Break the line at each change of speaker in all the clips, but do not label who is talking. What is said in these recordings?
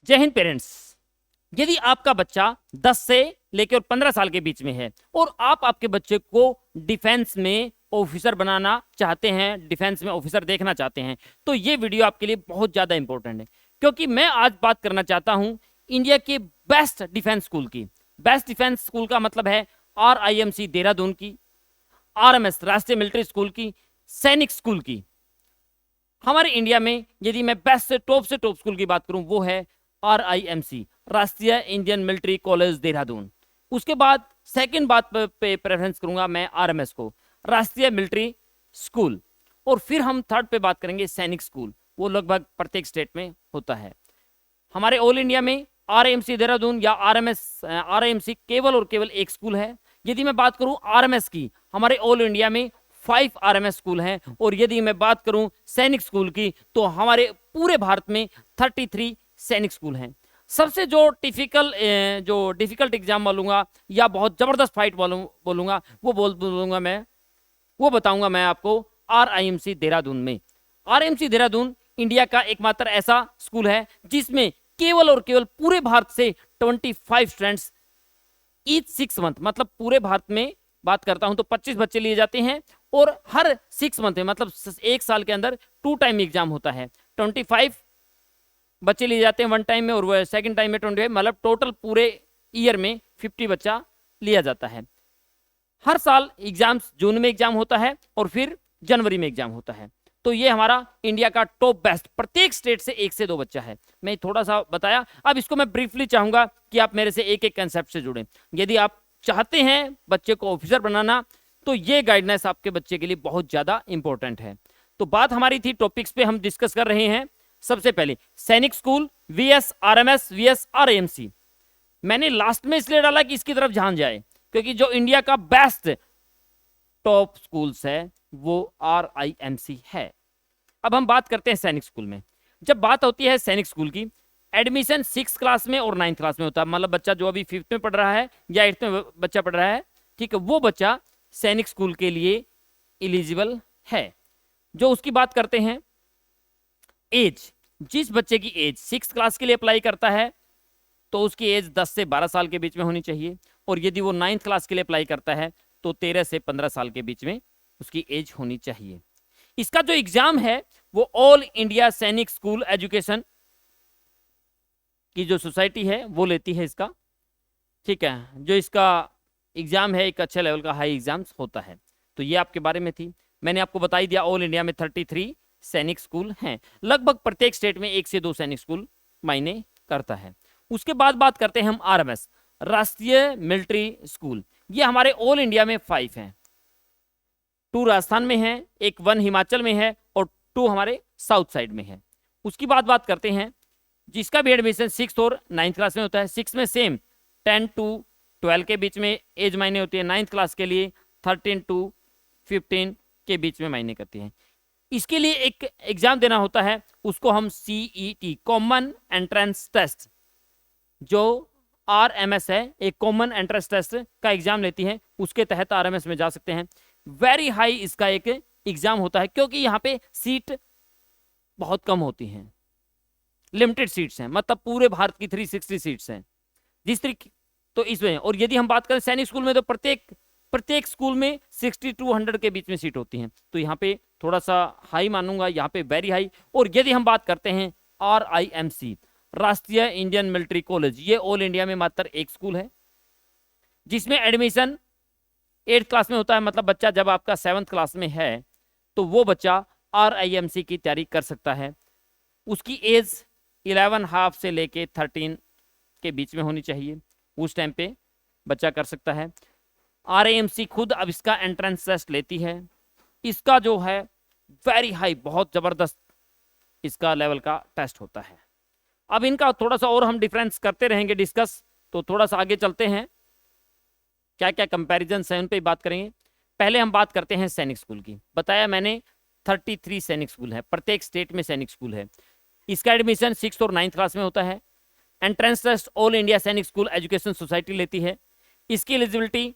जय हिंद पेरेंट्स। यदि आपका बच्चा 10 से लेकर 15 साल के बीच में है और आप आपके बच्चे को डिफेंस में ऑफिसर बनाना चाहते हैं, डिफेंस में ऑफिसर देखना चाहते हैं, तो ये वीडियो आपके लिए बहुत ज़्यादा इंपॉर्टेंट है, क्योंकि मैं आज बात करना चाहता हूं इंडिया के बेस्ट डिफेंस स्कूल की। बेस्ट डिफेंस स्कूल का मतलब है RIMC देहरादून की, RMS राष्ट्रीय मिलिट्री स्कूल की, सैनिक स्कूल की। हमारे इंडिया में यदि मैं बेस्ट से टॉप स्कूल की बात करूं वो है RIMC राष्ट्रीय इंडियन मिलिट्री कॉलेज देहरादून। उसके बाद सेकंड बात पे प्रेफरेंस करूंगा मैं RMS को, राष्ट्रीय मिलिट्री स्कूल। और फिर हम थर्ड पे बात करेंगे सैनिक स्कूल, वो लगभग प्रत्येक स्टेट में होता है। हमारे ऑल इंडिया में RIMC देहरादून या RIMC केवल और केवल एक स्कूल है। यदि मैं बात करूं RMS की, हमारे ऑल इंडिया में 5 RMS स्कूल हैं। और यदि मैं बात करूं सैनिक स्कूल की, तो हमारे पूरे भारत में 33 सैनिक स्कूल हैं। सबसे जो डिफिकल्ट एग्जाम बोलूंगा या बहुत जबरदस्त फाइट बोलूंगा वो बताऊंगा मैं आपको RIMC देहरादून में। RIMC देहरादून इंडिया का एकमात्र ऐसा स्कूल है जिसमें केवल और केवल पूरे भारत से 25 स्टूडेंट्स ईच 6 मंथ, मतलब पूरे भारत में बात करता हूं तो 25 बच्चे लिए जाते हैं और हर 6 मंथ में, मतलब एक साल के अंदर 2 टाइम एग्जाम होता है। 25 बच्चे लिए जाते हैं 1 टाइम में और सेकंड टाइम में 25, मतलब टोटल पूरे ईयर में 50 बच्चा लिया जाता है। हर साल एग्जाम्स जून में एग्जाम होता है और फिर जनवरी में एग्जाम होता है। तो ये हमारा इंडिया का टॉप बेस्ट, प्रत्येक स्टेट से 1 से 2 बच्चा है। मैं थोड़ा सा बताया, अब इसको मैं ब्रीफली चाहूंगा कि आप मेरे से एक एक कंसेप्ट से जुड़ें। यदि आप चाहते हैं बच्चे को ऑफिसर बनाना, तो ये गाइडलाइंस आपके बच्चे के लिए बहुत ज्यादा इंपॉर्टेंट है। तो बात हमारी थी टॉपिक्स पे हम डिस्कस कर रहे हैं। सबसे पहले सैनिक school VS RMS VS RIMC। मैंने लास्ट में इसलिए डाला कि इसकी तरफ ध्यान जाए, क्योंकि जो इंडिया का बेस्ट टॉप स्कूल्स है वो RIMC है। अब हम बात करते हैं सैनिक स्कूल में। जब बात होती है सैनिक स्कूल की, एडमिशन 6 क्लास में और 9th क्लास में होता है। मतलब बच्चा जो अभी 5th में पढ़ रहा है या 8th में बच्चा पढ़ रहा है, ठीक है, वो बच्चा सैनिक स्कूल के लिए एलिजिबल है। जो उसकी बात करते हैं एज, जिस बच्चे की एज 6th क्लास के लिए अप्लाई करता है तो उसकी एज 10 से 12 साल के बीच में होनी चाहिए। और यदि वो 9th क्लास के लिए अप्लाई करता है तो 13 से 15 साल के बीच में उसकी एज होनी चाहिए। इसका जो एग्जाम है वो ऑल इंडिया सैनिक स्कूल एजुकेशन की जो सोसाइटी है वो लेती है इसका, ठीक है। जो इसका एग्जाम है एक अच्छे लेवल का हाई एग्जाम्स होता है। तो ये आपके बारे में थी, मैंने आपको बता ही दिया। ऑल इंडिया में 33 सैनिक स्कूल हैं। लगभग प्रत्येक स्टेट में 1 से 2 सैनिक स्कूल मायने करता है। उसके बाद बात करते हैं हम RMS राष्ट्रीय मिलिट्री स्कूल। ये हमारे ऑल इंडिया में 5 हैं। 2 राजस्थान में है, 1 हिमाचल में है और 2 हमारे साउथ साइड में है। उसकी बात करते हैं जिसका भी एडमिशन 6th और 9th क्लास में होता है। 6 में सेम 10 to 12 के बीच में एज मायने होती है। 9th क्लास के लिए 13 to 15 के बीच में मायने करती है। इसके लिए एक एग्जाम देना होता है, उसको हम CET कॉमन एंट्रेंस टेस्ट, जो RMS है एक कॉमन एंट्रेंस टेस्ट का एग्जाम लेती है, उसके तहत RMS में जा सकते हैं। वेरी हाई इसका एक एग्जाम होता है, क्योंकि यहाँ पे सीट बहुत कम होती हैं, लिमिटेड सीट्स हैं, मतलब पूरे भारत की 360 सीट्स हैं जिस तरीके, तो इसमें। और यदि हम बात करें सैनिक स्कूल में तो प्रत्येक स्कूल में 60 to 100 के बीच में सीट होती हैं। तो यहाँ पे थोड़ा सा हाई मानूंगा, यहाँ पे वेरी हाई। और यदि हम बात करते हैं RIMC राष्ट्रीय इंडियन मिलिट्री कॉलेज, ये ऑल इंडिया में मात्र एक स्कूल है जिसमें एडमिशन 8th क्लास में होता है। मतलब बच्चा जब आपका 7th क्लास में है तो वो बच्चा RIMC की तैयारी कर सकता है। उसकी एज 11.5 से लेके 13 के बीच में होनी चाहिए, उस टाइम पे बच्चा कर सकता है। RIMC खुद अब इसका एंट्रेंस टेस्ट लेती है। इसका जो है वेरी हाई, बहुत जबरदस्त इसका लेवल का टेस्ट होता है। अब इनका थोड़ा सा और हम डिफरेंस करते रहेंगे डिस्कस, तो थोड़ा सा आगे चलते हैं, क्या क्या कंपैरिजन है उन पे बात करेंगे। पहले हम बात करते हैं सैनिक स्कूल की। बताया मैंने 33 सैनिक स्कूल है, प्रत्येक स्टेट में सैनिक स्कूल है। इसका एडमिशन 6th और 9th क्लास में होता है। एंट्रेंस टेस्ट ऑल इंडिया सैनिक स्कूल एजुकेशन सोसाइटी लेती है। इसकी एलिजिबिलिटी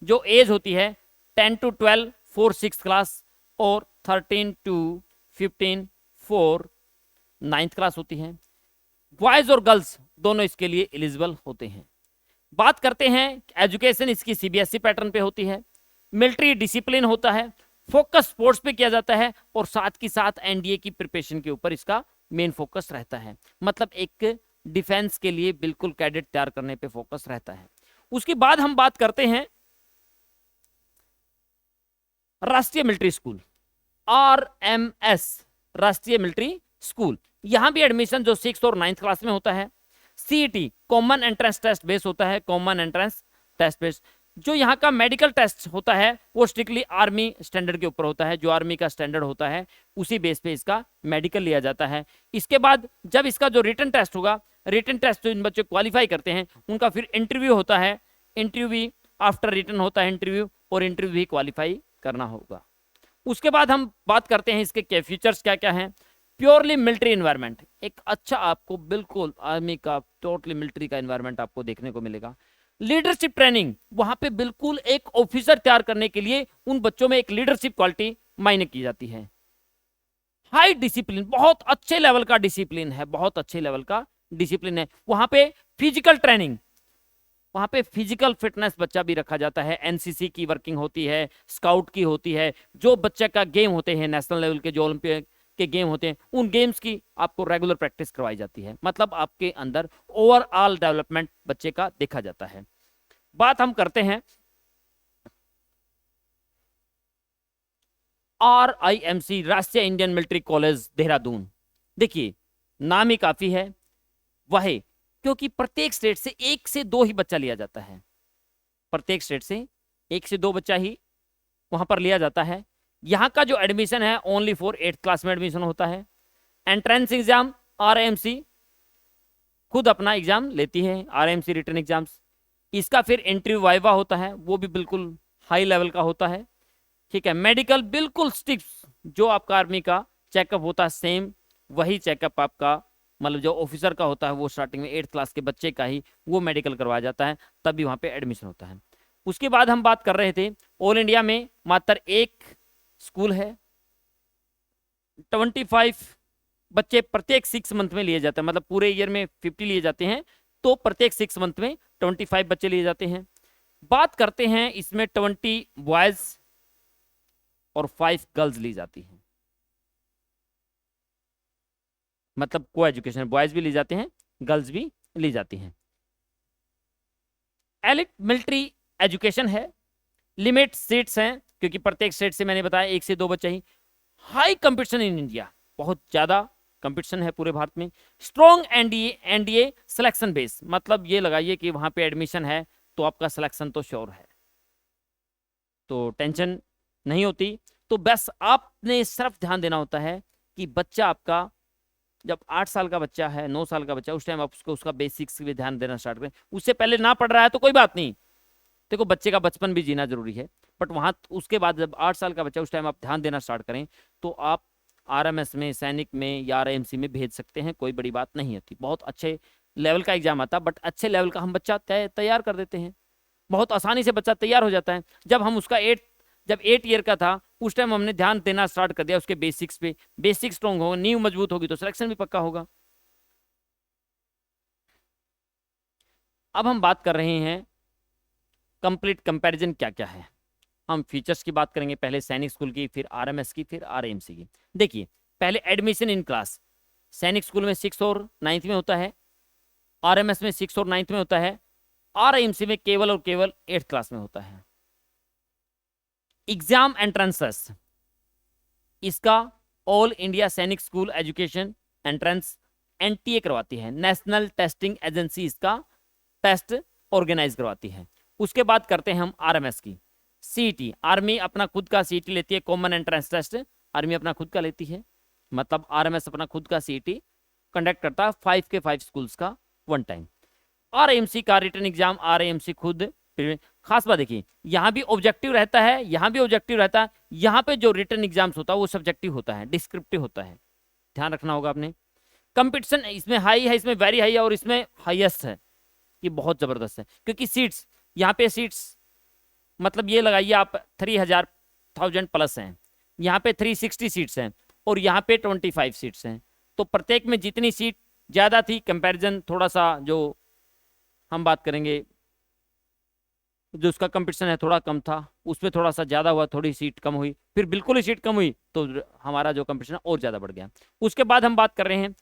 जो एज होती है 10 to 12 फॉर 6th क्लास और 13 to 15 फॉर 9th क्लास होती है। बॉयज और गर्ल्स दोनों इसके लिए एलिजिबल होते हैं। बात करते हैं एजुकेशन इसकी सीबीएसई पैटर्न पे होती है, मिलिट्री डिसिप्लिन होता है, फोकस स्पोर्ट्स पे किया जाता है और साथ की साथ एनडीए की प्रिपरेशन के ऊपर इसका मेन फोकस रहता है। मतलब एक डिफेंस के लिए बिल्कुल कैडेट तैयार करने पे फोकस रहता है। उसके बाद हम बात करते हैं राष्ट्रीय मिलिट्री स्कूल, आरएमएस, राष्ट्रीय मिलिट्री स्कूल। यहां भी एडमिशन जो 6th और 9th क्लास में होता है। CET common entrance test base होता है, कॉमन एंट्रेंस टेस्ट बेस। जो यहाँ का मेडिकल टेस्ट होता है वो स्ट्रिक्टली आर्मी स्टैंडर्ड के ऊपर होता है, जो आर्मी का स्टैंडर्ड होता है उसी बेस पे इसका मेडिकल लिया जाता है। इसके बाद जब इसका जो रिटन टेस्ट होगा, रिटन टेस्ट जो इन बच्चे क्वालिफाई करते हैं उनका फिर इंटरव्यू होता है, इंटरव्यू भी आफ्टर रिटन होता है इंटरव्यू, और इंटरव्यू भी क्वालिफाई करना होगा। उसके बाद हम बात करते हैं इसके फीचर्स क्या क्या हैं। प्योरली मिलिट्री एनवायरनमेंट, एक अच्छा आपको बिल्कुल आर्मी का टोटली मिलिट्री का एनवायरनमेंट आपको देखने को मिलेगा। लीडरशिप ट्रेनिंग, वहां पे बिल्कुल एक ऑफिसर तैयार करने के लिए उन बच्चों में एक लीडरशिप क्वालिटी मायने की जाती है। हाई डिसिप्लिन, बहुत अच्छे लेवल का डिसिप्लिन है, बहुत अच्छे लेवल का डिसिप्लिन है। वहां पे फिजिकल ट्रेनिंग, वहां पे फिजिकल फिटनेस बच्चा भी रखा जाता है, एनसीसी की वर्किंग होती है, स्काउट की होती है, जो बच्चे का गेम होते हैं नेशनल लेवल के, जो ओलंपिक के गेम होते हैं उन गेम्स की आपको रेगुलर प्रैक्टिस करवाई जाती है। मतलब आपके अंदर ओवरऑल डेवलपमेंट बच्चे का देखा जाता है। बात हम करते हैं RIMC, राष्ट्रीय इंडियन मिलिट्री कॉलेज देहरादून। देखिए नाम ही काफी है, वह क्योंकि प्रत्येक स्टेट से 1 से 2 ही बच्चा लिया जाता है, प्रत्येक स्टेट से 1 से 2 बच्चा ही वहां पर लिया जाता है। यहाँ का जो एडमिशन है ओनली फॉर 8th क्लास में एडमिशन होता है। एंट्रेंस एग्जाम RIMC खुद अपना एग्जाम लेती है, RIMC रिटन एग्जाम्स। इसका फिर इंटरव्यू वाइवा होता है, वो भी बिल्कुल हाई लेवल का होता है। ठीक है, मेडिकल बिल्कुल स्टिक्स, जो आपका आर्मी का चेकअप होता है सेम वही चेकअप आपका, मतलब जो ऑफिसर का होता है वो स्टार्टिंग में 8th क्लास के बच्चे का ही वो मेडिकल करवाया जाता है, तभी वहां पे एडमिशन होता है। उसके बाद हम बात कर रहे थे ऑल इंडिया में मात्र एक स्कूल है, 25 बच्चे प्रत्येक 6 मंथ में लिए जाते हैं, मतलब पूरे ईयर में 50 लिए जाते हैं, तो प्रत्येक 6 मंथ में 25 बच्चे लिए जाते हैं। बात करते हैं इसमें 20 बॉयज और 5 गर्ल्स ली जाती हैं, मतलब को एजुकेशन, बॉयज भी ली जाते हैं गर्ल्स भी ली जाती हैं। एलिट मिलिट्री एजुकेशन है, लिमिट सीट्स हैं क्योंकि प्रत्येक स्टेट से मैंने बताया 1 से 2 बच्चे ही। हाई कंपटीशन इन इंडिया, बहुत ज्यादा कंपटीशन है पूरे भारत में। स्ट्रॉन्ग एनडीए सिलेक्शन बेस, मतलब ये लगाइए कि वहां पे एडमिशन है तो आपका सिलेक्शन तो श्योर है, तो टेंशन नहीं होती। तो बस आपने सिर्फ ध्यान देना होता है कि बच्चा आपका जब 8 साल का बच्चा है, 9 साल का बच्चा, उस टाइम आप उसको उसका बेसिक्स भी ध्यान देना स्टार्ट करें। उससे पहले ना पढ़ रहा है तो कोई बात नहीं, देखो बच्चे का बचपन भी जीना जरूरी है, बट वहां उसके बाद जब 8 साल का बच्चा, उस टाइम आप ध्यान देना स्टार्ट करें तो आप RMS में, सैनिक में या RIMC में भेज सकते हैं, कोई बड़ी बात नहीं होती। बहुत अच्छे लेवल का एग्जाम आता, बट अच्छे लेवल का हम बच्चा तैयार कर देते हैं, बहुत आसानी से बच्चा तैयार हो जाता है। जब हम उसका 8 ईयर का था उस टाइम हमने ध्यान देना स्टार्ट कर दिया उसके बेसिक्स पे, बेसिक स्ट्रॉन्ग होगा, नींव मजबूत होगी तो सिलेक्शन भी पक्का होगा। अब हम बात कर रहे हैं कंप्लीट कंपैरिजन क्या क्या है। हम फीचर्स की बात करेंगे, पहले सैनिक स्कूल की, फिर RMS की, फिर RIMC की। देखिए पहले एडमिशन इन क्लास, सैनिक स्कूल में 6 और 9th में होता है, RMS में 6 और 9th में होता है, RIMC में केवल और केवल 8th क्लास में होता है। एग्जाम एंट्रेंसेस, इसका ऑल इंडिया सैनिक स्कूल एजुकेशन एंट्रेंस NTA करवाती है, नेशनल टेस्टिंग एजेंसी इसका टेस्ट ऑर्गेनाइज करवाती है। उसके बाद करते हैं हम RMS की। CET, आर्मी अपना खुद का CET लेती है, कॉमन एंट्रेंस टेस्ट आर्मी अपना खुद का लेती है, मतलब RMS अपना खुद का CET कंडक्ट करता है 5 के 5 स्कूल्स का वन टाइम। RIMC का रिटन एग्जाम RIMC खुद, खास बात देखिए यहाँ भी ऑब्जेक्टिव रहता है, यहाँ भी ऑब्जेक्टिव रहता है, यहाँ पे जो रिटन एग्जाम्स होता है वो सब्जेक्टिव होता है, डिस्क्रिप्टिव होता है, ध्यान रखना होगा आपने। कंपटीशन इसमें हाई है, इसमें वेरी हाई है, और इसमें हाईएस्ट है, ये बहुत जबरदस्त है क्योंकि सीट्स, यहाँ पे सीट्स मतलब ये लगाइए आप 3000 प्लस हैं, यहाँ पे 360 सीट्स हैं और यहाँ पे 25 सीट्स हैं, तो प्रत्येक में जितनी सीट ज़्यादा थी कंपैरिजन, थोड़ा सा जो हम बात करेंगे जो उसका कंपटीशन है थोड़ा कम था, उसमें थोड़ा सा ज़्यादा हुआ, थोड़ी सीट कम हुई, फिर बिल्कुल ही सीट कम हुई तो हमारा जो कंपटीशन है और ज़्यादा बढ़ गया। उसके बाद हम बात कर रहे हैं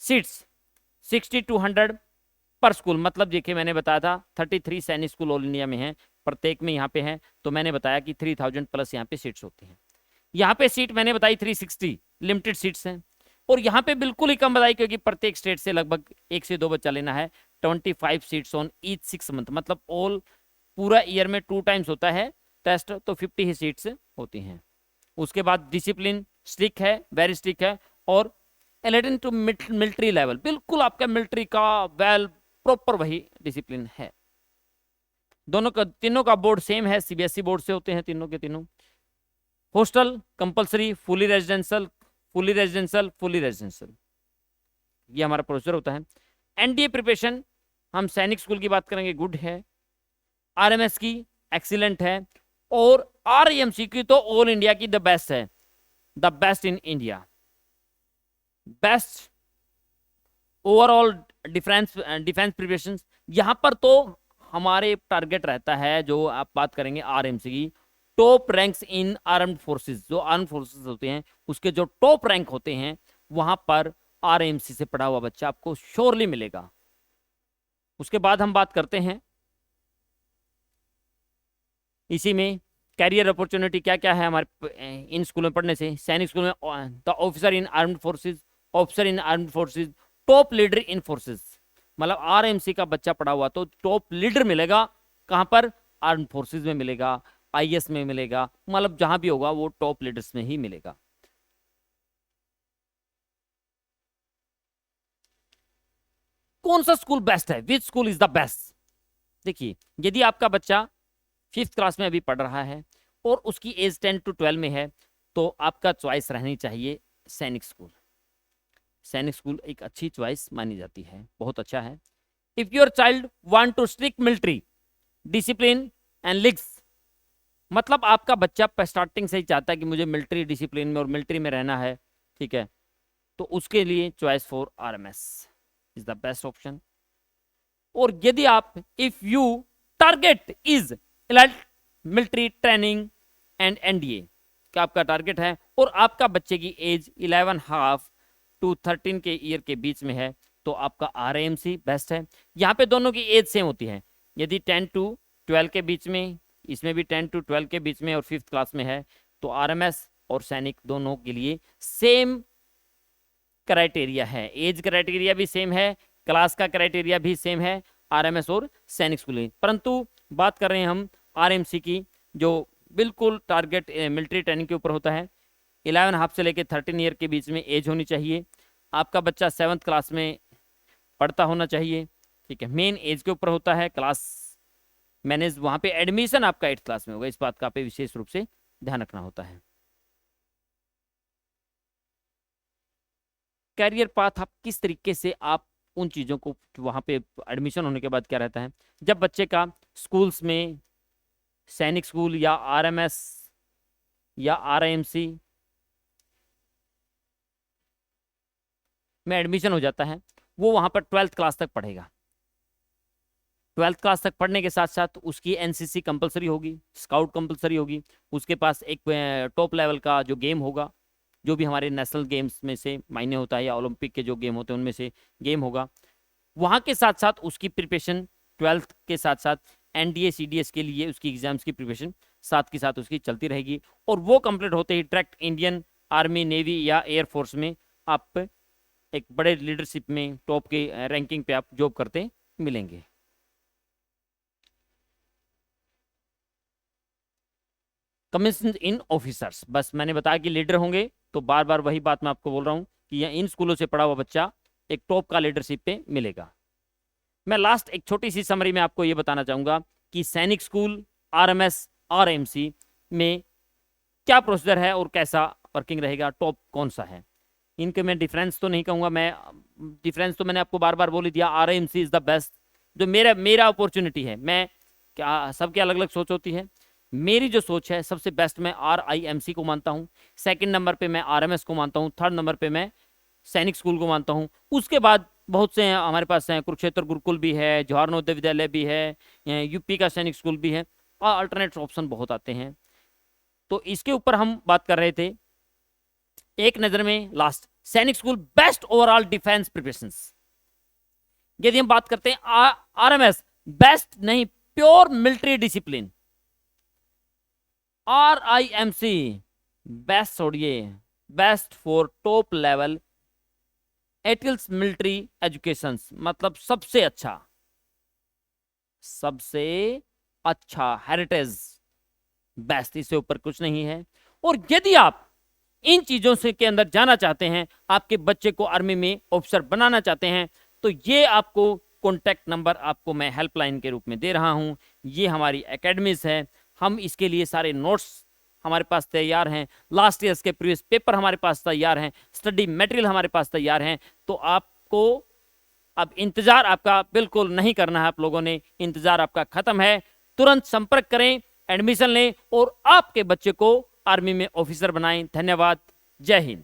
सीट्स 60-100 पर स्कूल, मतलब देखिए मैंने बताया था 33 सैनिक स्कूल ऑल इंडिया में हैं, प्रत्येक में यहाँ पे है, तो मैंने बताया कि 3000 प्लस यहाँ पे सीट्स होती हैं। यहाँ पे सीट मैंने बताई 360 लिमिटेड सीट्स हैं, और यहाँ पे बिल्कुल ही कम बताई क्योंकि प्रत्येक स्टेट से लगभग 1 से 2 बच्चा लेना है। 25 सीट्स ऑन ईच 6 मंथ, मतलब ऑल पूरा ईयर में 2 टाइम्स होता है टेस्ट, तो 50 ही सीट्स होती हैं। उसके बाद डिसिप्लिन स्ट्रिक्ट है, वेरी स्ट्रिक्ट है, और एलिडेंट टू मिलिट्री लेवल, बिल्कुल आपका मिलिट्री का वेल प्रॉपर वही डिसिप्लिन है। दोनों का तीनों का बोर्ड सेम है, सीबीएसई बोर्ड से होते हैं तीनों के तीनों। Hostel compulsory, fully residential, fully residential, fully residential, ये हमारा प्रोसीजर होता है। एनडीए प्रिपरेशन हम सैनिक स्कूल की बात करेंगे, गुड है। आरएमएस की एक्सीलेंट है, और आरएमसी की तो ऑल इंडिया की द बेस्ट है, the best in India, best overall defence preparation. यहां पर तो हमारे टारगेट रहता है, जो आप बात करेंगे आरएमसी की, top ranks in armed forces, जो आर्म्ड फोर्सेस होते हैं उसके जो टॉप रैंक होते हैं वहां पर आरएमसी से पढ़ा हुआ बच्चा आपको श्योरली मिलेगा। उसके बाद हम बात करते हैं इसी में कैरियर अपॉर्चुनिटी क्या क्या है हमारे इन स्कूलों में पढ़ने से। सैनिक स्कूल में the officer in armed forces, officer in armed forces, top leader in forces, मतलब आरएमसी का बच्चा पढ़ा हुआ तो टॉप लीडर मिलेगा। कहां पर? आर्म्ड फोर्सेज में मिलेगा, आईएएस में मिलेगा, मतलब जहां भी होगा वो टॉप लीडर्स में ही मिलेगा। कौन सा स्कूल बेस्ट है, which school is the best? देखिए, यदि आपका बच्चा 5th क्लास में अभी पढ़ रहा है और उसकी एज 10 to 12 में है, तो आपका चॉइस रहनी चाहिए सैनिक स्कूल। सैनिक स्कूल एक अच्छी चॉइस मानी जाती है, बहुत अच्छा है। If your child want to strict military discipline and leagues, मतलब आपका बच्चा स्टार्टिंग से ही चाहता है कि मुझे मिलिट्री डिसिप्लिन में और मिलिट्री में रहना है, ठीक है, तो उसके लिए choice for RMS is the best option. और यदि आप if you target is elite military training and NDA का आपका टारगेट है, और आपका बच्चे की एज 11.5 to 13 के ईयर के बीच में है, तो आपका आरएमसी बेस्ट है। यहाँ पे दोनों की एज सेम होती है, यदि 10 to 12 के बीच में, इसमें भी 10 to 12 के बीच में और 5th क्लास में है, तो आरएमएस और सैनिक दोनों के लिए सेम क्राइटेरिया है, एज क्राइटेरिया भी सेम है, क्लास का क्राइटेरिया भी सेम है आरएमएस और सैनिक स्कूल में। परंतु बात कर रहे हैं हम आरएमसी की, जो बिल्कुल टारगेट मिलिट्री ट्रेनिंग के ऊपर होता है। 11.5 से लेकर 13 ईयर के बीच में एज होनी चाहिए, आपका बच्चा 7th क्लास में पढ़ता होना चाहिए, ठीक है, मेन एज के ऊपर होता है। क्लास मैनेज वहाँ पे एडमिशन आपका 8th क्लास में होगा, इस बात का पे विशेष रूप से ध्यान रखना होता है। कैरियर पाथ आप किस तरीके से आप उन चीज़ों को वहाँ पे एडमिशन होने के बाद क्या रहता है, जब बच्चे का स्कूल्स में सैनिक स्कूल या आरएमएस या आरएमसी में एडमिशन हो जाता है, वो वहाँ पर 12th क्लास तक पढ़ेगा। 12th क्लास तक पढ़ने के साथ साथ उसकी एनसीसी कंपलसरी होगी, स्काउट कंपलसरी होगी, उसके पास एक टॉप लेवल का जो गेम होगा, जो भी हमारे नेशनल गेम्स में से मायने होता है या ओलंपिक के जो गेम होते हैं उनमें से गेम होगा। वहाँ के साथ साथ उसकी प्रिपरेशन 12th के साथ साथ एनडीए सीडीएस के लिए उसकी एग्जाम्स की प्रिपरेशन साथ के साथ उसकी चलती रहेगी, और वो कंप्लीट होते ही डायरेक्ट इंडियन आर्मी, नेवी या एयरफोर्स में आप एक बड़े लीडरशिप में टॉप के रैंकिंग पे आप जॉब करते मिलेंगे। कमीशन इन ऑफिसर्स, बस मैंने बताया कि लीडर होंगे, तो बार बार वही बात मैं आपको बोल रहा हूँ कि इन स्कूलों से पढ़ा हुआ बच्चा एक टॉप का लीडरशिप पे मिलेगा। मैं लास्ट एक छोटी सी समरी में आपको ये बताना चाहूंगा कि सैनिक स्कूल, आरएमएस, आरएमसी में क्या प्रोसीजर है और कैसा वर्किंग रहेगा, टॉप कौन सा है। इनके मैं डिफरेंस तो नहीं कहूंगा, मैं डिफरेंस तो मैंने आपको बार बार बोल दिया, आरएमसी इज द बेस्ट, जो मेरा अपॉर्चुनिटी है। मैं क्या, सबके अलग अलग सोच होती है, मेरी जो सोच है सबसे बेस्ट मैं आरआईएमसी को मानता हूँ, सेकंड नंबर पे मैं आरएमएस को मानता हूँ, थर्ड नंबर पे मैं सैनिक स्कूल को मानता हूँ। उसके बाद बहुत से हैं हमारे पास हैं, कुरुक्षेत्र गुरुकुल भी है, जवाहर नवोदय विद्यालय भी है, यूपी का सैनिक स्कूल भी है, और अल्टरनेट ऑप्शन बहुत आते हैं। तो इसके ऊपर हम बात कर रहे थे। एक नजर में last, Sainik school best overall defence preparations. यदि हम बात करते हैं आरएमएस, बेस्ट नहीं, pure military discipline. RIMC best छोड़िए, बेस्ट फॉर टॉप लेवल एटिल्स मिलिट्री एजुकेशन, मतलब सबसे अच्छा, सबसे अच्छा हेरिटेज, बेस्ट, इससे ऊपर कुछ नहीं है। और यदि आप इन चीजों से के अंदर जाना चाहते हैं, आपके बच्चे को आर्मी में ऑफिसर बनाना चाहते हैं, तो ये आपको कॉन्टैक्ट नंबर आपको मैं हेल्पलाइन के रूप में दे रहा हूं। ये हमारी एकेडमीज है, हम इसके लिए सारे नोट्स हमारे पास तैयार हैं, लास्ट ईयर्स के प्रीवियस पेपर हमारे पास तैयार हैं, स्टडी मटेरियल हमारे पास तैयार हैं। तो आपको अब इंतजार आपका बिल्कुल नहीं करना है, आप लोगों ने इंतजार आपका खत्म है। तुरंत संपर्क करें, एडमिशन लें और आपके बच्चे को आर्मी में ऑफिसर बनाएं। धन्यवाद, जय हिंद।